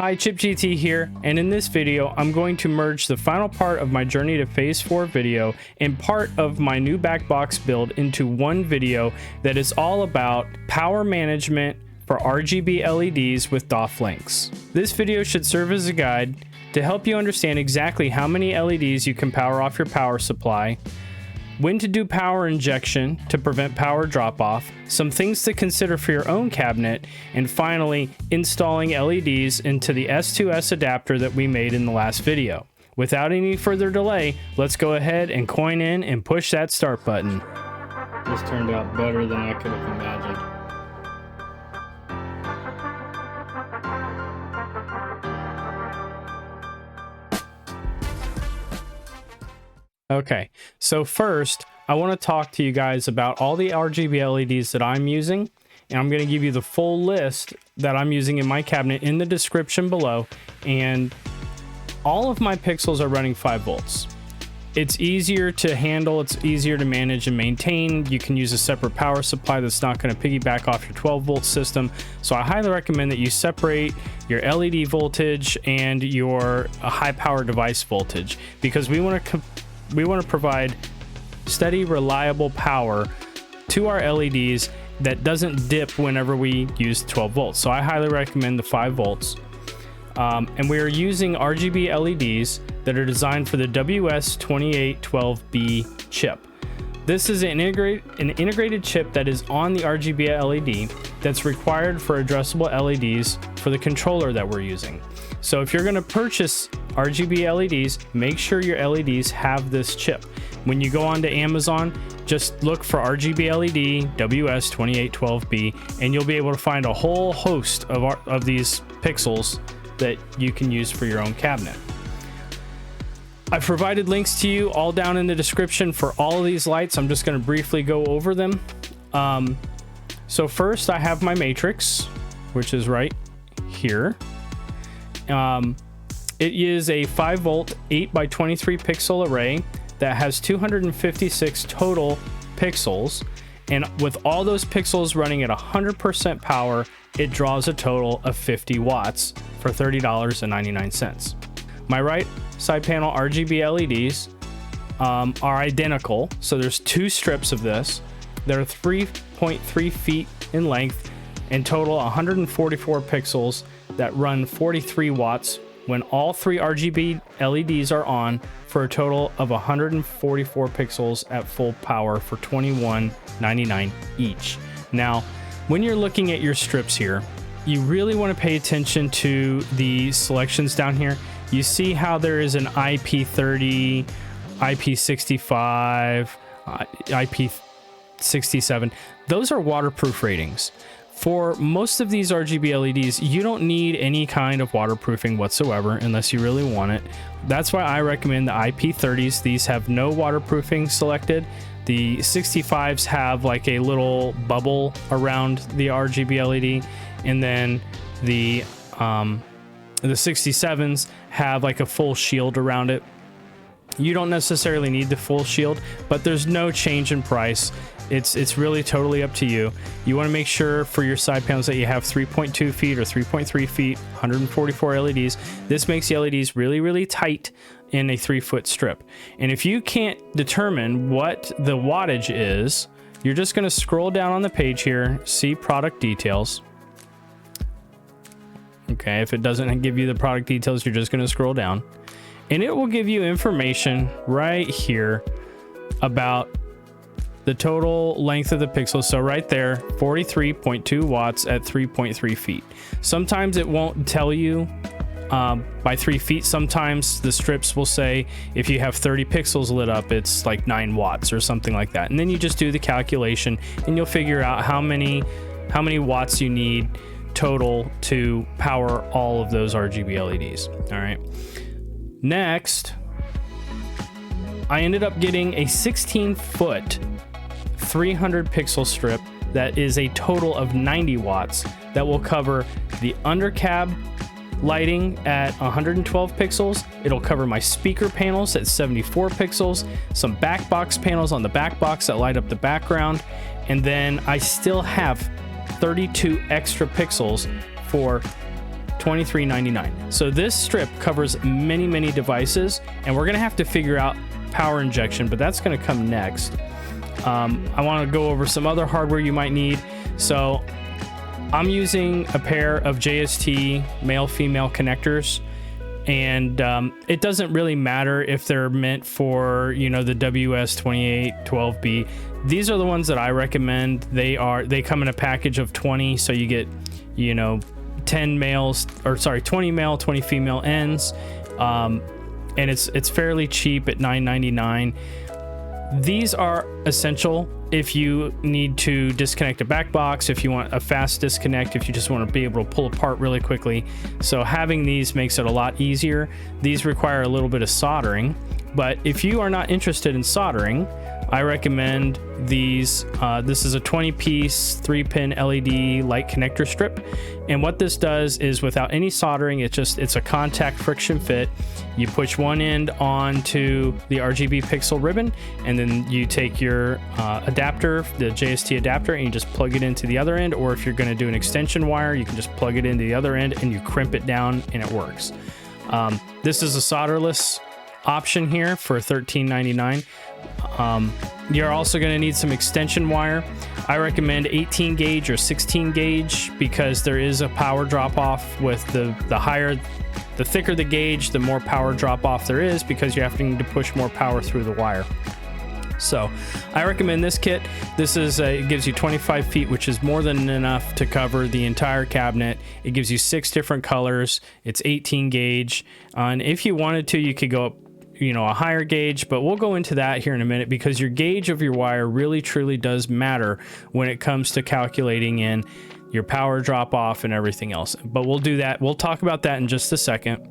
Hi, ChipGT here, and in this video I'm going to merge the final part of my journey to phase 4 video and part of my new backbox build into one video that is all about power management for RGB LEDs with DOF links. This video should serve as a guide to help you understand exactly how many LEDs you can power off your power supply, when to do power injection to prevent power drop-off, some things to consider for your own cabinet, and finally, installing LEDs into the S2S adapter that we made in the last video. Without any further delay, let's go ahead and coin in and push that start button. This turned out better than I could have imagined. Okay, so first I want to talk to you guys about all the RGB LEDs that I'm using, and I'm going to give you the full list that I'm using in my cabinet in the description below. And all of my pixels are running 5 volts. It's easier to handle, it's easier to manage and maintain. You can use a separate power supply that's not going to piggyback off your 12 volt system. So I highly recommend that you separate your LED voltage and your high power device voltage, because we want to provide steady, reliable power to our LEDs that doesn't dip whenever we use 12 volts. So I highly recommend the 5 volts. And we are using RGB LEDs that are designed for the WS2812B chip. This is an integrated chip that is on the RGB LED that's required for addressable LEDs for the controller that we're using. So if you're going to purchase RGB LEDs, make sure your LEDs have this chip. When you go onto Amazon, just look for RGB LED WS2812B, and you'll be able to find a whole host of these pixels that you can use for your own cabinet. I've provided links to you all down in the description for all of these lights. I'm just going to briefly go over them. So first I have my matrix, which is right here. It is a 5 volt 8 by 23 pixel array that has 256 total pixels, and with all those pixels running at 100% power, it draws a total of 50 watts for $30.99. My right side panel RGB LEDs are identical, so there's 2 strips of this. They're 3.3 feet in length and total 144 pixels that run 43 watts when all 3 RGB LEDs are on, for a total of 144 pixels at full power for $21.99 each. Now, when you're looking at your strips here, you really want to pay attention to the selections down here. You see how there is an IP30, IP65, IP67. Those are waterproof ratings. For most of these RGB LEDs, you don't need any kind of waterproofing whatsoever unless you really want it. That's why I recommend the IP30s. These have no waterproofing selected. The 65s have like a little bubble around the RGB LED, and then the 67s have like a full shield around it. You don't necessarily need the full shield, but there's no change in price. It's really totally up to you. You want to make sure for your side panels that you have 3.2 feet or 3.3 feet, 144 LEDs. This makes the LEDs really, really tight in a 3-foot strip. And if you can't determine what the wattage is, you're just going to scroll down on the page here, see product details. Okay, if it doesn't give you the product details, you're just going to scroll down, and it will give you information right here about the total length of the pixels. So right there, 43.2 watts at 3.3 feet. Sometimes it won't tell you by 3 feet. Sometimes the strips will say if you have 30 pixels lit up, it's like 9 watts or something like that. And then you just do the calculation and you'll figure out how many watts you need total to power all of those RGB LEDs. All right. Next, I ended up getting a 16-foot 300 pixel strip that is a total of 90 watts that will cover the undercab lighting at 112 pixels. It'll cover my speaker panels at 74 pixels, some backbox panels on the backbox that light up the background, and then I still have 32 extra pixels for $23.99. So this strip covers many devices, and we're gonna have to figure out power injection, but that's gonna come next. I want to go over some other hardware you might need. So I'm using a pair of JST male-female connectors, and it doesn't really matter if they're meant for, you know, the WS2812B. These are the ones that I recommend. They come in a package of 20, so you get, you know, 20 male, 20 female ends, and it's fairly cheap at $9.99. These are essential if you need to disconnect a back box, if you want a fast disconnect, if you just want to be able to pull apart really quickly. So having these makes it a lot easier. These require a little bit of soldering, but if you are not interested in soldering, I recommend these. This is a 20-piece 3-pin LED light connector strip, and what this does is, without any soldering, it's a contact friction fit. You push one end onto the RGB pixel ribbon, and then you take your adapter, the JST adapter, and you just plug it into the other end. Or if you're going to do an extension wire, you can just plug it into the other end and you crimp it down, and it works. This is a solderless option here for $13.99. You're also going to need some extension wire. I recommend 18 gauge or 16 gauge because there is a power drop off with the thicker the gauge, the more power drop off there is, because you're having to push more power through the wire. So I recommend this kit. This is it gives you 25 feet, which is more than enough to cover the entire cabinet. It gives you 6 different colors. It's 18 gauge, and if you wanted to, you could go up, you know, a higher gauge, but we'll go into that here in a minute, because your gauge of your wire really truly does matter when it comes to calculating in your power drop off and everything else. But we'll do that. We'll talk about that in just a second.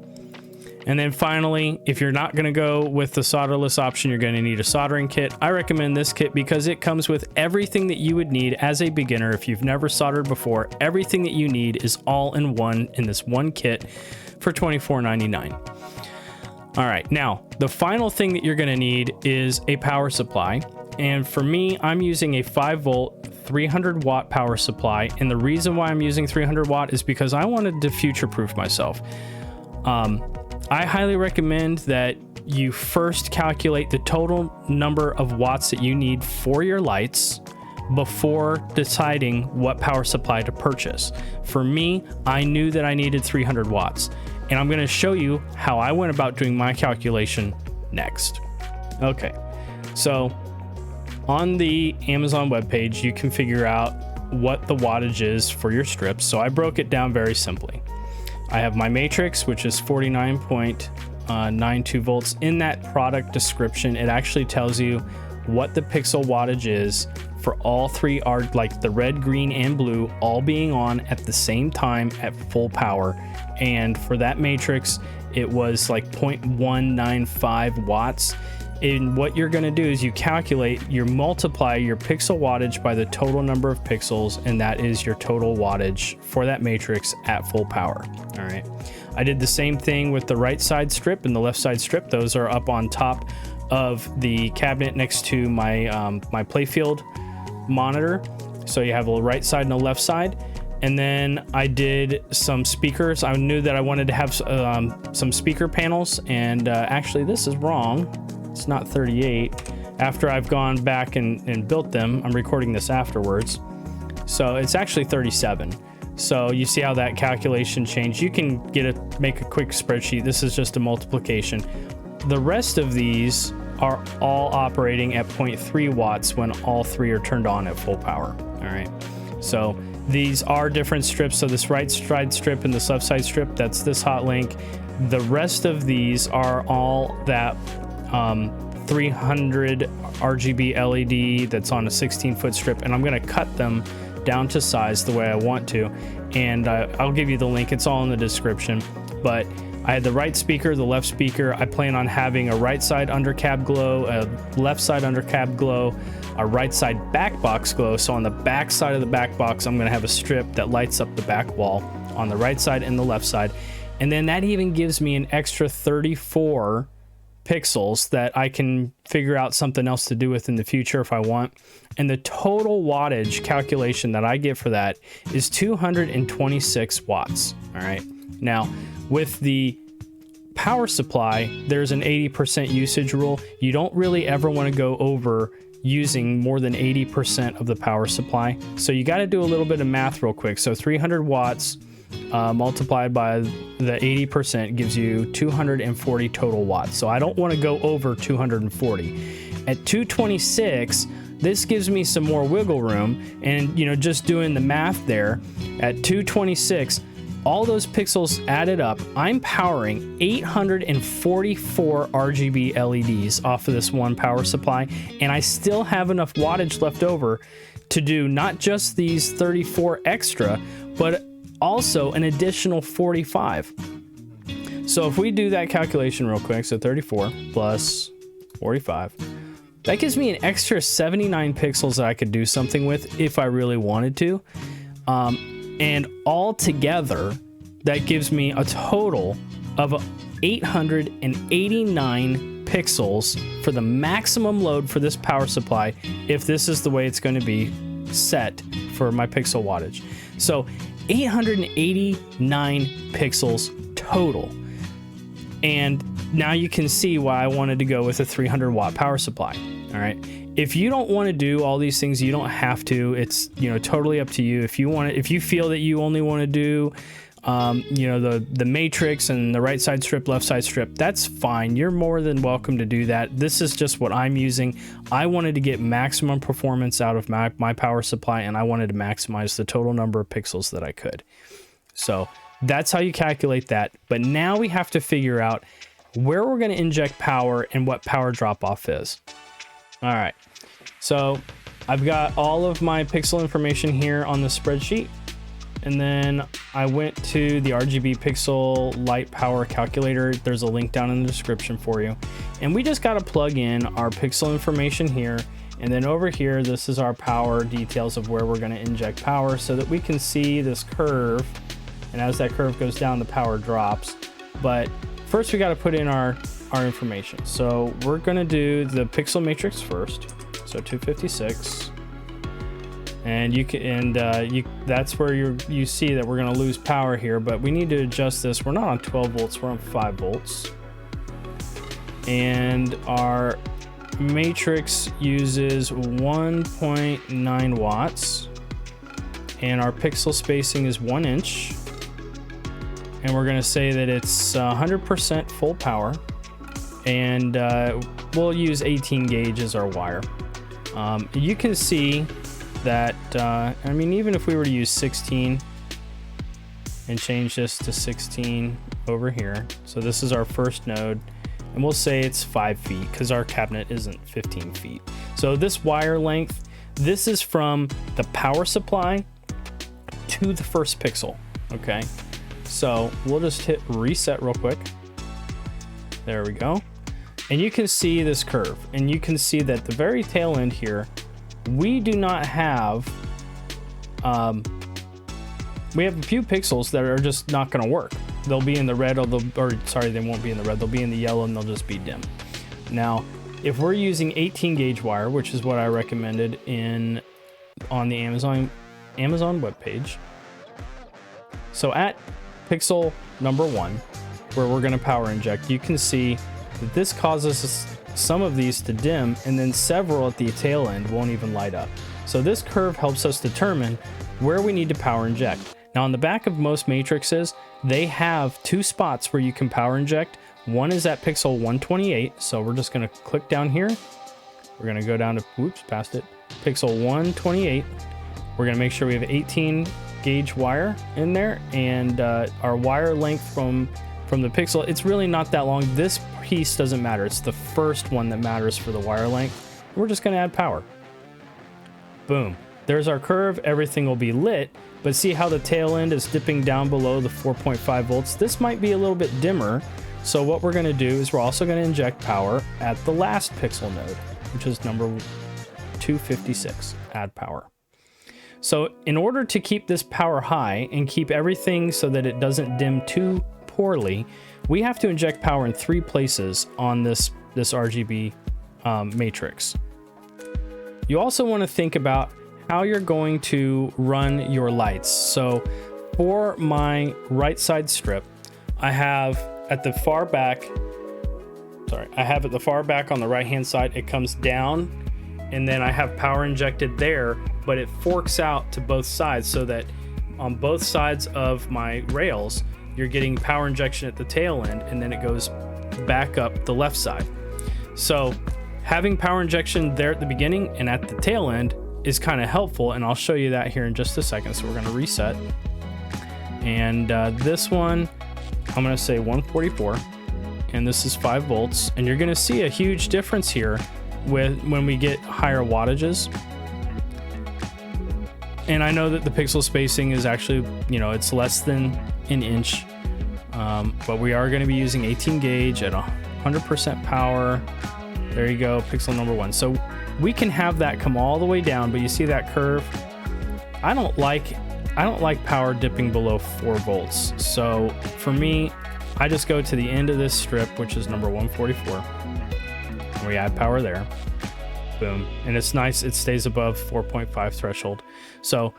And then finally, if you're not going to go with the solderless option, you're going to need a soldering kit. I recommend this kit because it comes with everything that you would need as a beginner. If you've never soldered before, everything that you need is all in this one kit for $24.99. All right, now the final thing that you're going to need is a power supply. And for me, I'm using a 5-volt, 300-watt power supply. And the reason why I'm using 300 watt is because I wanted to future-proof myself. I highly recommend that you first calculate the total number of watts that you need for your lights before deciding what power supply to purchase. For me, I knew that I needed 300 watts. And I'm going to show you how I went about doing my calculation next. Okay, so on the Amazon webpage, you can figure out what the wattage is for your strips. So I broke it down very simply. I have my matrix, which is 49.92 volts. In that product description, it actually tells you what the pixel wattage is for all three, are like the red, green, and blue, all being on at the same time at full power. And for that matrix, it was like 0.195 watts. And what you're going to do is you multiply your pixel wattage by the total number of pixels, and that is your total wattage for that matrix at full power. All right. I did the same thing with the right side strip and the left side strip. Those are up on top of the cabinet next to my my playfield monitor. So you have a right side and a left side. And then I did some speakers. I knew that I wanted to have some speaker panels, and actually this is wrong. It's not 38. After I've gone back and built them, I'm recording this afterwards. So it's actually 37. So you see how that calculation changed. You can make a quick spreadsheet. This is just a multiplication. The rest of these are all operating at 0.3 watts when all three are turned on at full power. All right. So these are different strips. So this right side strip and this left side strip, that's this hot link. The rest of these are all that 300 RGB LED that's on a 16-foot strip, and I'm going to cut them down to size the way I want to, and I'll give you the link. It's all in the description. But I had the right speaker, the left speaker. I plan on having a right side under cab glow, a left side under cab glow, a right side back box glow. So on the back side of the back box, I'm going to have a strip that lights up the back wall on the right side and the left side. And then that even gives me an extra 34 pixels that I can figure out something else to do with in the future if I want. And the total wattage calculation that I get for that is 226 watts. All right. Now, with the power supply, there's an 80% usage rule. You don't really ever want to go over using more than 80% of the power supply. So you got to do a little bit of math real quick. So 300 watts multiplied by the 80% gives you 240 total watts. So I don't want to go over 240. At 226, this gives me some more wiggle room. And, you know, just doing the math there, at 226, all those pixels added up, I'm powering 844 RGB LEDs off of this one power supply, and I still have enough wattage left over to do not just these 34 extra, but also an additional 45. So if we do that calculation real quick, so 34 plus 45, that gives me an extra 79 pixels that I could do something with if I really wanted to. And all together, that gives me a total of 889 pixels for the maximum load for this power supply, if this is the way it's going to be set for my pixel wattage. So 889 pixels total. And now you can see why I wanted to go with a 300 watt power supply. All right. If you don't want to do all these things, you don't have to. It's, you know, totally up to you. If you want to, if you feel that you only want to do, you know, the matrix and the right side strip, left side strip, that's fine. You're more than welcome to do that. This is just what I'm using. I wanted to get maximum performance out of my power supply, and I wanted to maximize the total number of pixels that I could. So that's how you calculate that. But now we have to figure out where we're going to inject power and what power drop off is. All right. So I've got all of my pixel information here on the spreadsheet. And then I went to the RGB pixel light power calculator. There's a link down in the description for you. And we just got to plug in our pixel information here. And then over here, this is our power details of where we're going to inject power so that we can see this curve. And as that curve goes down, the power drops. But first we got to put in our information. So we're going to do the pixel matrix first. So 256. And you can, that's where you see that we're going to lose power here, but we need to adjust this. We're not on 12 volts, we're on 5 volts. And our matrix uses 1.9 watts. And our pixel spacing is 1 inch. And we're going to say that it's 100% full power. And we'll use 18 gauge as our wire. You can see that, I mean, even if we were to use 16 and change this to 16 over here. So this is our first node, and we'll say it's 5 feet because our cabinet isn't 15 feet. So this wire length, this is from the power supply to the first pixel. Okay. So we'll just hit reset real quick. There we go. And you can see this curve, and you can see that the very tail end here, we do not have, we have a few pixels that are just not going to work. They'll be in the red, or sorry, they won't be in the red. They'll be in the yellow, and they'll just be dim. Now, if we're using 18 gauge wire, which is what I recommended on the Amazon webpage. So at pixel number 1, where we're going to power inject, you can see that this causes some of these to dim, and then several at the tail end won't even light up. So this curve helps us determine where we need to power inject. Now on the back of most matrices, they have 2 spots where you can power inject. One is at pixel 128. So we're just going to click down here. We're going to go down to, oops, past it, pixel 128. We're going to make sure we have 18 gauge wire in there, and our wire length from the pixel, it's really not that long. This piece doesn't matter. It's the first one that matters for the wire length. We're just going to add power. Boom. There's our curve. Everything will be lit, but see how the tail end is dipping down below the 4.5 volts? This might be a little bit dimmer. So what we're going to do is we're also going to inject power at the last pixel node, which is number 256, add power. So in order to keep this power high and keep everything so that it doesn't dim too poorly, we have to inject power in 3 places on this RGB matrix. You also want to think about how you're going to run your lights. So for my right side strip, I have at the far back, I have at the far back on the right hand side, it comes down, and then I have power injected there, but it forks out to both sides so that on both sides of my rails, you're getting power injection at the tail end, and then it goes back up the left side. So having power injection there at the beginning and at the tail end is kind of helpful, and I'll show you that here in just a second. So we're going to reset, and this one I'm going to say 144, and this is 5 volts, and you're going to see a huge difference here with when we get higher wattages. And I know that the pixel spacing is actually, you know, it's less than an inch, but we are going to be using 18 gauge at 100% power. There you go, pixel number 1. So we can have that come all the way down, but you see that curve? I don't like power dipping below 4 volts. So for me, I just go to the end of this strip, which is number 144, and we add power there. Boom. And it's nice, it stays above 4.5 threshold. So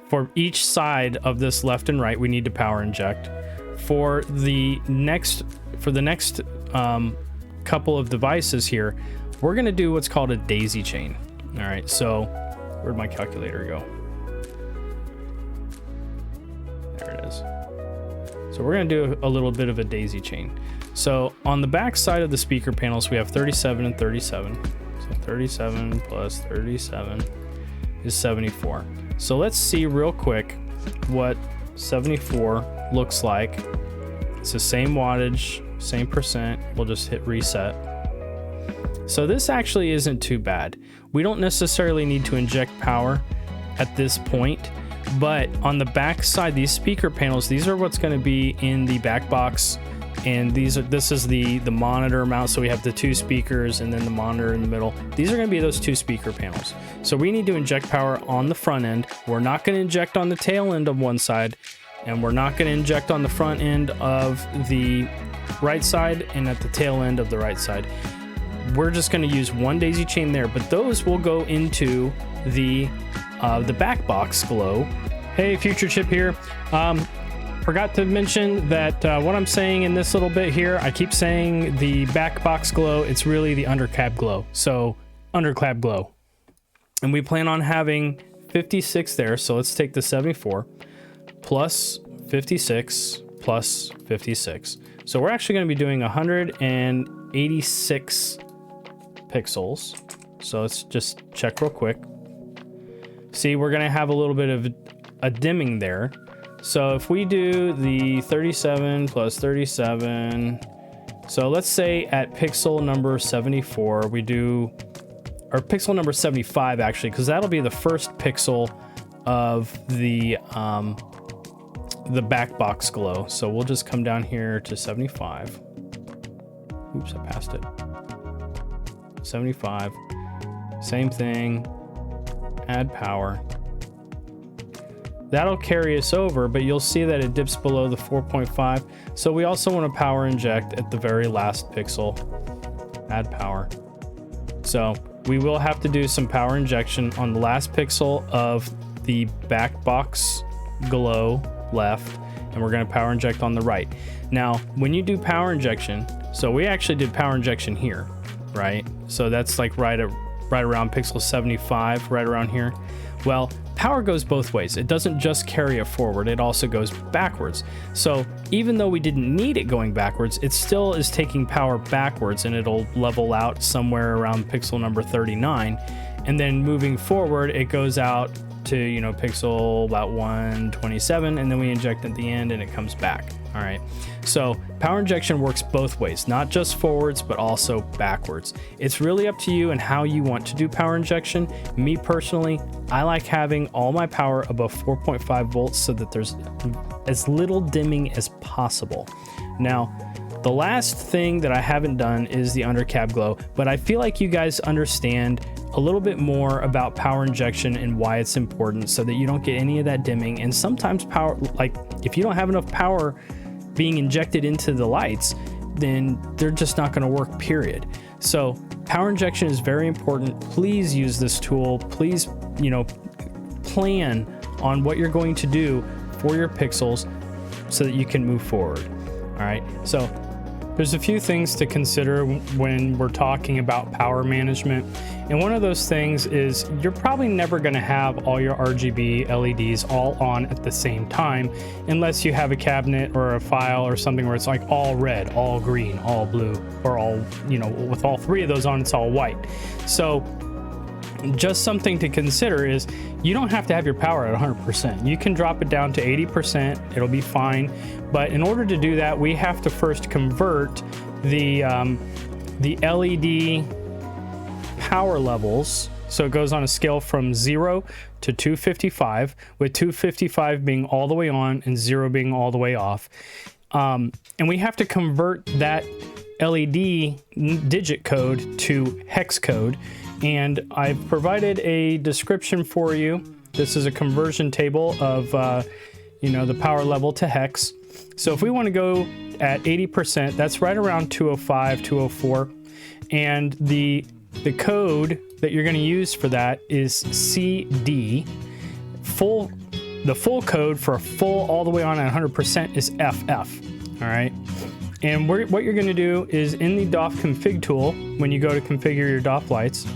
for each side of this left and right, we need to power inject. For the next couple of devices here, we're going to do what's called a daisy chain. All right, so where'd my calculator go? There it is. So we're going to do a little bit of a daisy chain. So on the back side of the speaker panels, we have 37 and 37. So 37 plus 37 is 74. So let's see real quick what 74 looks like. It's the same wattage, same percent. We'll just hit reset. So this actually isn't too bad. We don't necessarily need to inject power at this point, but on the back side, these speaker panels, these are what's going to be in the back box, and this is the monitor mount. So we have the 2 speakers and then the monitor in the middle. These are going to be those 2 speaker panels. So we need to inject power on the front end. We're not going to inject on the tail end of one side, and we're not going to inject on the front end of the right side and at the tail end of the right side. We're just going to use one daisy chain there, but those will go into the back box glow. Hey, Future Chip here. Forgot to mention that what I'm saying in this little bit here, I keep saying the back box glow, it's really the undercap glow. So underclap glow. And we plan on having 56 there. So let's take the 74 plus 56 plus 56. So we're actually going to be doing 186 pixels. So let's just check real quick. See, we're going to have a little bit of a dimming there. So if we do the 37 plus 37, so let's say at pixel number 74, we do, or pixel number 75 actually, because that'll be the first pixel of the back box glow. So we'll just come down here to 75. Oops, I passed it. 75, same thing, add power. That'll carry us over, but you'll see that it dips below the 4.5. So we also want to power inject at the very last pixel, add power. So we will have to do some power injection on the last pixel of the back box glow left, and we're going to power inject on the right. Now, when you do power injection, so we actually did power injection here, right? So that's like right around pixel 75, right around here. Well, power goes both ways. It doesn't just carry it forward, it also goes backwards. So even though we didn't need it going backwards, it still is taking power backwards, and it'll level out somewhere around pixel number 39. And then moving forward, it goes out to, you know, pixel about 127, and then we inject at the end and it comes back. All right, so power injection works both ways, not just forwards, but also backwards. It's really up to you and how you want to do power injection. Me personally, I like having all my power above 4.5 volts so that there's as little dimming as possible. Now, the last thing that I haven't done is the undercap glow, but I feel like you guys understand a little bit more about power injection and why it's important so that you don't get any of that dimming. And sometimes power, like if you don't have enough power being injected into the lights, then they're just not going to work, period. So power injection is very important. Please use this tool. Please, you know, plan on what you're going to do for your pixels so that you can move forward. All right, so there's a few things to consider when we're talking about power management. And one of those things is you're probably never going to have all your RGB LEDs all on at the same time, unless you have a cabinet or a file or something where it's like all red, all green, all blue, or all, you know, with all three of those on, it's all white. So just something to consider is you don't have to have your power at 100%. You can drop it down to 80%. It'll be fine. But in order to do that, we have to first convert the LED power levels. So it goes on a scale from 0 to 255, with 255 being all the way on and 0 being all the way off. And we have to convert that LED digit code to hex code. And I've provided a description for you. This is a conversion table of, you know, the power level to hex. So if we want to go at 80%, that's right around 205, 204. And the code that you're going to use for that is CD. The full code for a full all the way on at 100% is FF. All right. And what you're going to do is in the DOF config tool, when you go to configure your DOF lights,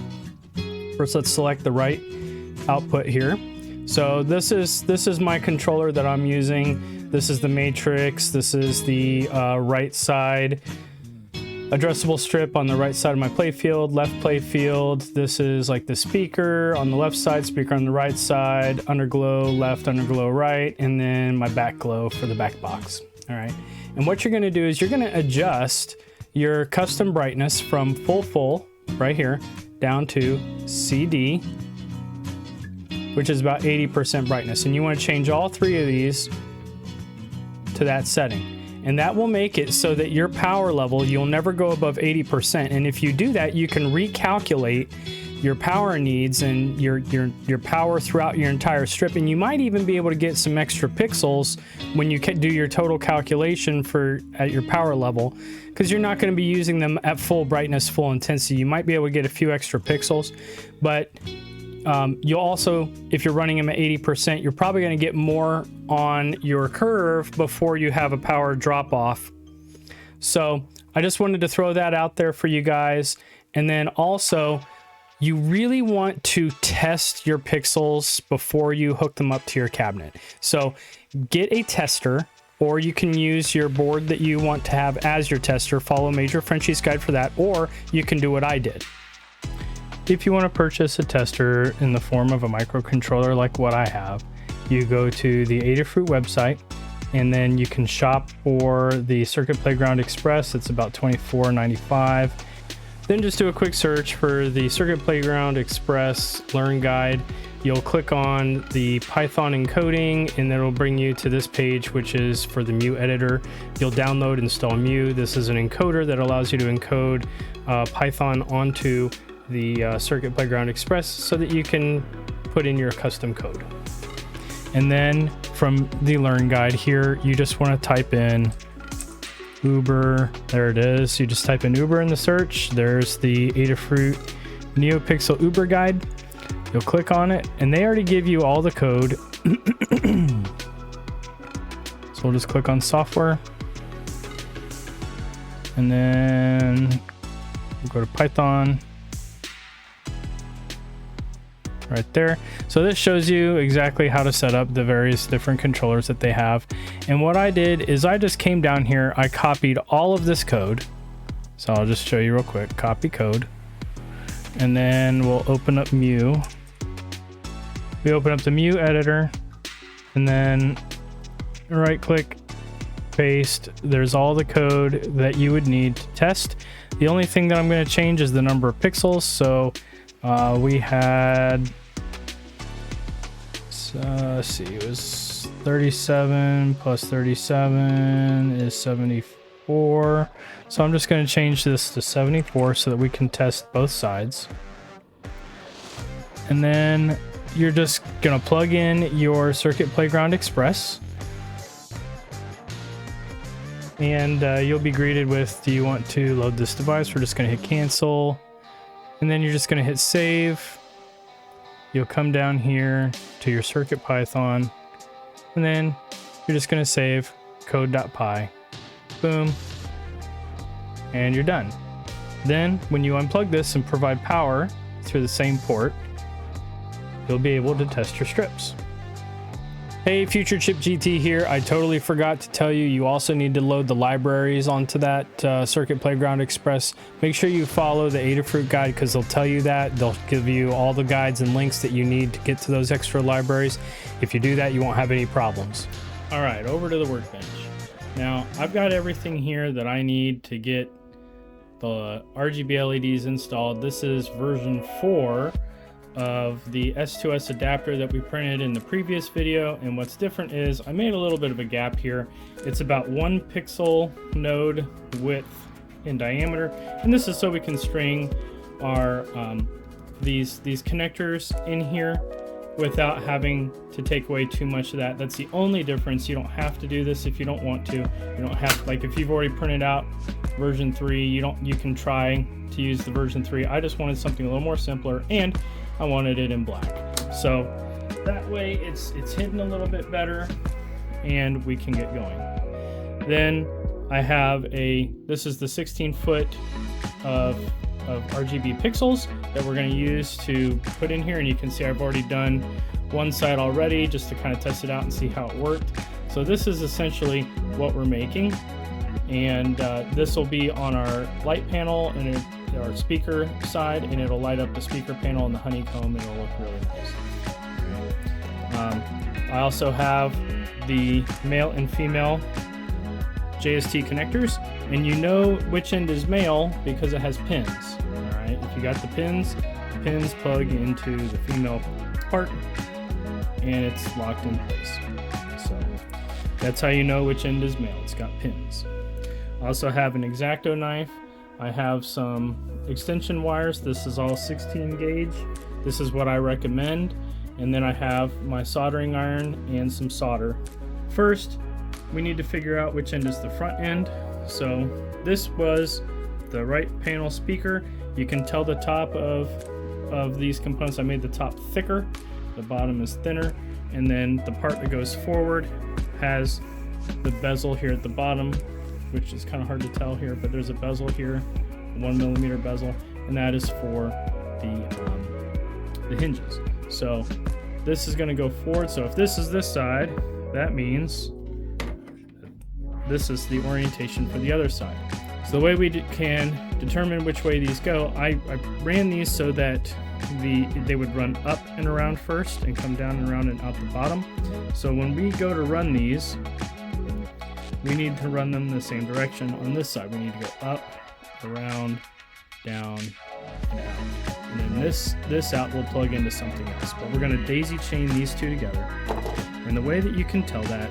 first let's select the right output here. So this is my controller that I'm using. This is the matrix. This is the right side addressable strip on the right side of my play field, left play field. This is like the speaker on the left side, speaker on the right side, underglow left, underglow right, and then my back glow for the back box. All right. And what you're going to do is you're going to adjust your custom brightness from full right here down to CD, which is about 80% brightness. And you want to change all three of these to that setting. And that will make it so that your power level, you'll never go above 80%. And if you do that, you can recalculate your power needs and your power throughout your entire strip. And you might even be able to get some extra pixels when you do your total calculation at your power level, because you're not going to be using them at full brightness, full intensity. You might be able to get a few extra pixels, but you'll also, if you're running them at 80%, you're probably going to get more on your curve before you have a power drop off. So I just wanted to throw that out there for you guys. And then also, you really want to test your pixels before you hook them up to your cabinet. So get a tester, or you can use your board that you want to have as your tester. Follow Major Frenchie's guide for that, or you can do what I did. If you want to purchase a tester in the form of a microcontroller like what I have, you go to the Adafruit website, and then you can shop for the Circuit Playground Express. It's about $24.95. Then just do a quick search for the Circuit Playground Express Learn Guide. You'll click on the Python encoding, and then it'll bring you to this page, which is for the Mu editor. You'll download and install Mu. This is an encoder that allows you to encode Python onto the Circuit Playground Express so that you can put in your custom code. And then from the Learn Guide here, you just want to type in Uber. There it is. You just type in Uber in the search. There's the Adafruit NeoPixel Uber guide. You'll click on it, and they already give you all the code. So we'll just click on software, and then we'll go to Python right there. So this shows you exactly how to set up the various different controllers that they have. And what I did is I just came down here, I copied all of this code. So I'll just show you real quick. Copy code, and then we'll open up Mu. We open up the Mu editor, and then right click, paste. There's all the code that you would need to test. The only thing that I'm going to change is the number of pixels. So we had, let's see, it was 37 plus 37 is 74. So I'm just going to change this to 74 so that we can test both sides. And then you're just going to plug in your Circuit Playground Express. And you'll be greeted with, do you want to load this device? We're just going to hit cancel. And then you're just going to hit save. You'll come down here to your Circuit Python. and then you're just going to save code.py. Boom. And you're done. Then when you unplug this and provide power through the same port, you'll be able to test your strips. Hey, Future Chip GT here. I totally forgot to tell you, you also need to load the libraries onto that Circuit Playground Express. Make sure you follow the Adafruit guide because they'll tell you that. They'll give you all the guides and links that you need to get to those extra libraries. If you do that, you won't have any problems. All right, over to the workbench. Now, I've got everything here that I need to get the RGB LEDs installed. This is version 4 of the S2S adapter that we printed in the previous video, and what's different is I made a little bit of a gap here. It's about 1 pixel node width in diameter, and this is so we can string our these connectors in here without having to take away too much of that. That's the only difference. You don't have to do this if you don't want to. You don't have, like, if you've already printed out version 3, you can try to use the version 3. I just wanted something a little more simpler, and I wanted it in black. So that way it's hidden a little bit better and we can get going. Then I have this is the 16-foot of RGB pixels that we're going to use to put in here, and you can see I've already done one side already just to kind of test it out and see how it worked. So this is essentially what we're making, and this will be on our light panel and our speaker side, and it'll light up the speaker panel and the honeycomb, and it'll look really nice. I also have the male and female JST connectors, and you know which end is male because it has pins. All right, if you got the pins plug into the female part and it's locked in place. So that's how you know which end is male. It's got pins. I also have an X-Acto knife. I have some extension wires. This is all 16 gauge. This is what I recommend. And then I have my soldering iron and some solder. First, we need to figure out which end is the front end. So this was the right panel speaker. You can tell the top of these components. I made the top thicker, the bottom is thinner, and then the part that goes forward has the bezel here at the bottom, which is kind of hard to tell here, but there's a bezel here, a 1mm bezel, and that is for the hinges. So this is going to go forward. So if this is this side, that means this is the orientation for the other side. So the way we can determine which way these go, I ran these so that they would run up and around first and come down and around and out the bottom. So when we go to run these, we need to run them the same direction. On this side, we need to go up, around, down, and out. And then this out will plug into something else. But we're going to daisy chain these two together. And the way that you can tell that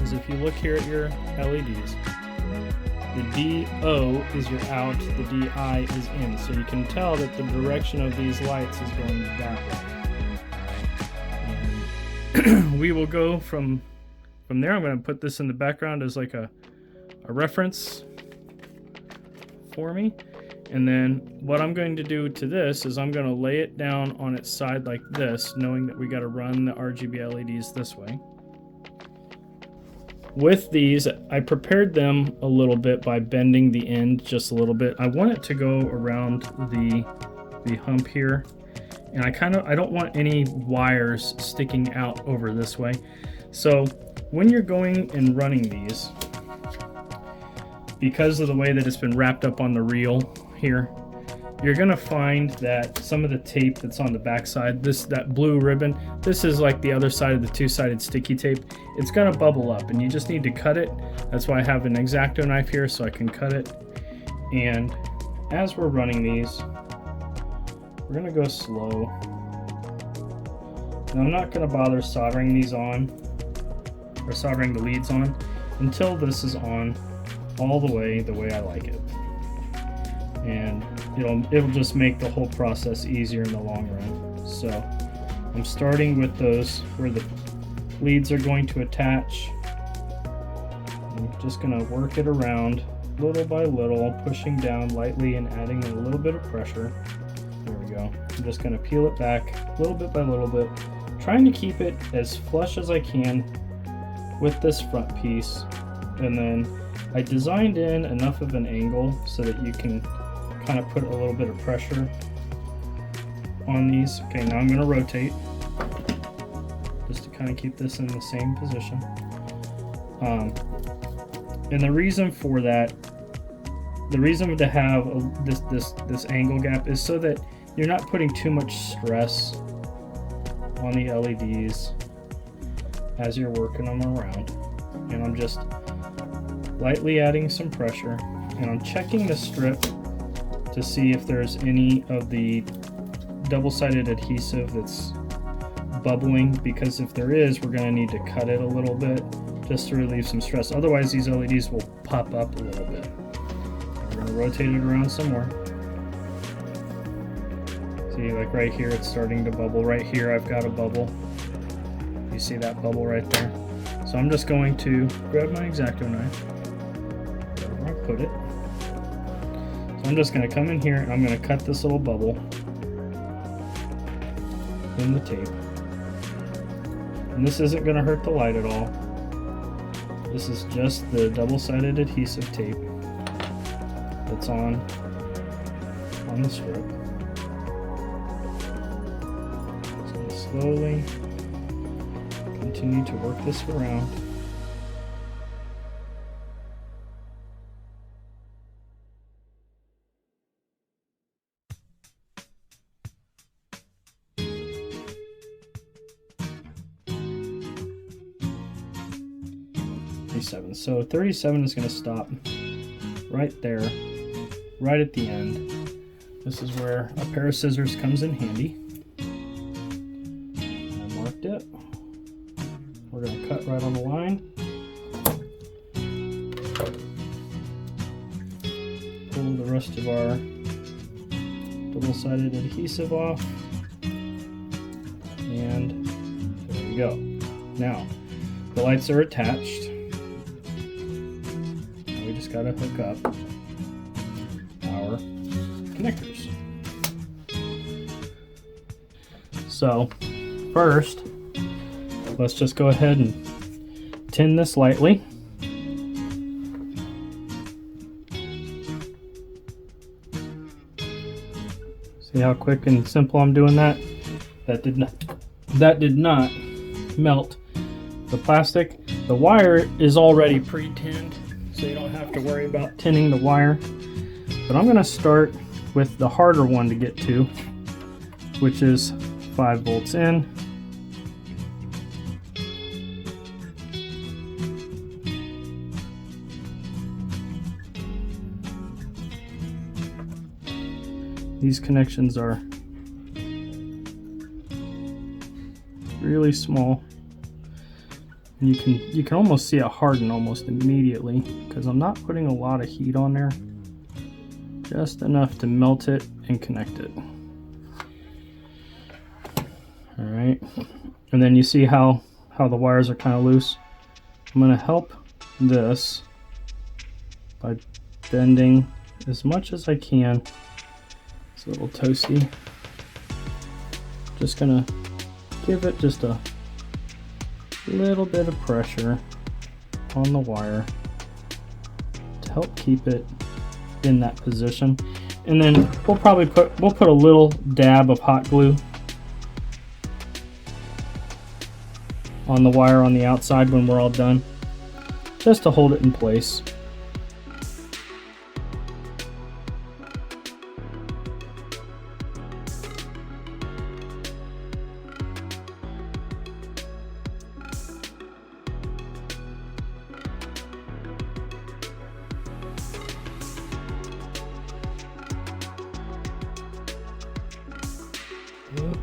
is if you look here at your LEDs, the DO is your out, the DI is in. So you can tell that the direction of these lights is going that way. And we will go from there. I'm going to put this in the background as like a reference for me. And then what I'm going to do to this is I'm going to lay it down on its side like this, knowing that we got to run the RGB LEDs this way. With these, I prepared them a little bit by bending the end just a little bit. I want it to go around the hump here, and I don't want any wires sticking out over this way. So when you're going and running these, because of the way that it's been wrapped up on the reel here, you're gonna find that some of the tape that's on the back side, that blue ribbon, this is like the other side of the two-sided sticky tape. It's gonna bubble up, and you just need to cut it. That's why I have an X-Acto knife here, so I can cut it. And as we're running these, we're gonna go slow. And I'm not gonna bother soldering these on, or soldering the leads on, until this is on all the way I like it. And it'll just make the whole process easier in the long run. So I'm starting with those where the leads are going to attach. I'm just going to work it around little by little, pushing down lightly and adding a little bit of pressure. There we go. I'm just going to peel it back little bit by little bit trying to keep it as flush as I can with this front piece, and then I designed in enough of an angle so that you can kind of put a little bit of pressure on these. Okay, now I'm going to rotate just to kind of keep this in the same position. And the reason for that, the reason to have this angle gap is so that you're not putting too much stress on the LEDs as you're working them around. And I'm just lightly adding some pressure, and I'm checking the strip to see if there's any of the double-sided adhesive that's bubbling, because if there is, we're going to need to cut it a little bit just to relieve some stress. Otherwise these LEDs will pop up a little bit. We're going to rotate it around some more. See, like right here it's starting to bubble. Right here I've got a bubble. You see that bubble right there? So I'm just going to grab my X-Acto knife, wherever I put it. So I'm just going to come in here and I'm going to cut this little bubble in the tape. And this isn't going to hurt the light at all. This is just the double-sided adhesive tape that's on the strip. Just going to slowly continue to work this around. So 37 is going to stop right there, right at the end. This is where a pair of scissors comes in handy. I marked it. We're going to cut right on the line. Pull the rest of our double-sided adhesive off. And there we go. Now, the lights are attached. Got to hook up our connectors. So first, let's just go ahead and tin this lightly. See how quick and simple I'm doing that? That did not melt the plastic. The wire is already pre-tinned, so you don't have to worry about tinning the wire. But I'm going to start with the harder one to get to, which is 5 volts in. These connections are really small. And you can almost see it harden almost immediately because I'm not putting a lot of heat on there, just enough to melt it and connect it. All right, and then you see how the wires are kind of loose. I'm going to help this by bending as much as I can. It's a little toasty. Just going to give it just a little bit of pressure on the wire to help keep it in that position, and then we'll put a little dab of hot glue on the wire on the outside when we're all done, just to hold it in place.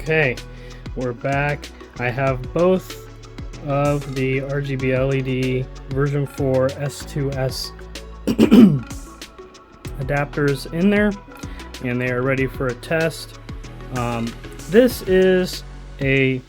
Okay, we're back. I have both of the RGB LED version 4 S2S adapters in there, and they are ready for a test. This is a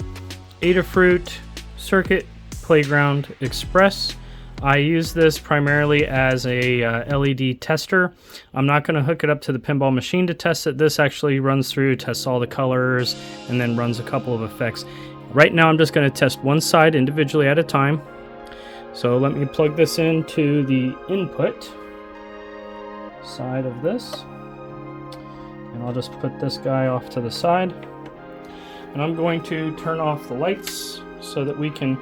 Adafruit Circuit Playground Express. I use this primarily as a LED tester. I'm not going to hook it up to the pinball machine to test it. This actually runs through, tests all the colors, and then runs a couple of effects. Right now I'm just going to test one side individually at a time. So let me plug this into the input side of this. And I'll just put this guy off to the side. And I'm going to turn off the lights so that we can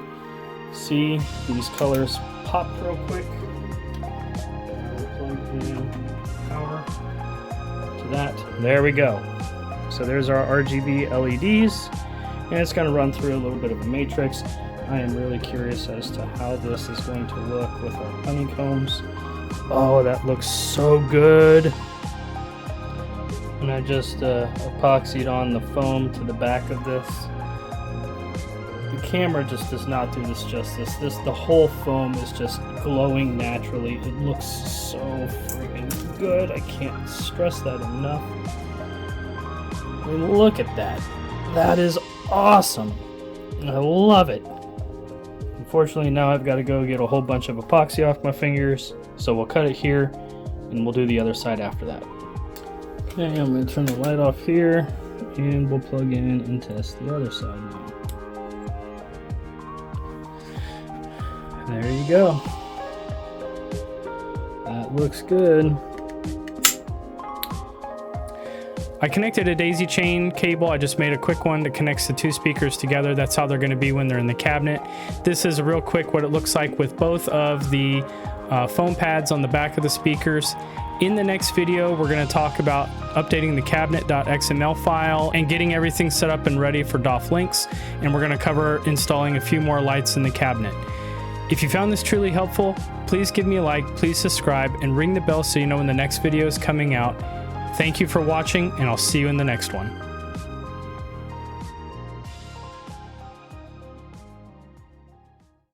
see these colors pop real quick. Plug in power to that. There we go. So there's our RGB LEDs, and it's going to run through a little bit of a matrix. I am really curious as to how this is going to look with our honeycombs. Oh, that looks so good. And I just epoxied on the foam to the back of this. The camera just does not do this justice. The whole foam is just glowing naturally. It looks so freaking good. I can't stress that enough. I mean, look at that. That is awesome. I love it. Unfortunately, now I've got to go get a whole bunch of epoxy off my fingers. So we'll cut it here and we'll do the other side after that. Okay, I'm going to turn the light off here and we'll plug in and test the other side now. There you go. That looks good. I connected a daisy chain cable. I just made a quick one that connects the two speakers together. That's how they're going to be when they're in the cabinet. This is a real quick what it looks like with both of the foam pads on the back of the speakers. In the next video, we're going to talk about updating the cabinet.xml file and getting everything set up and ready for DOF links. And we're going to cover installing a few more lights in the cabinet. If you found this truly helpful, please give me a like, please subscribe, and ring the bell so you know when the next video is coming out. Thank you for watching, and I'll see you in the next one.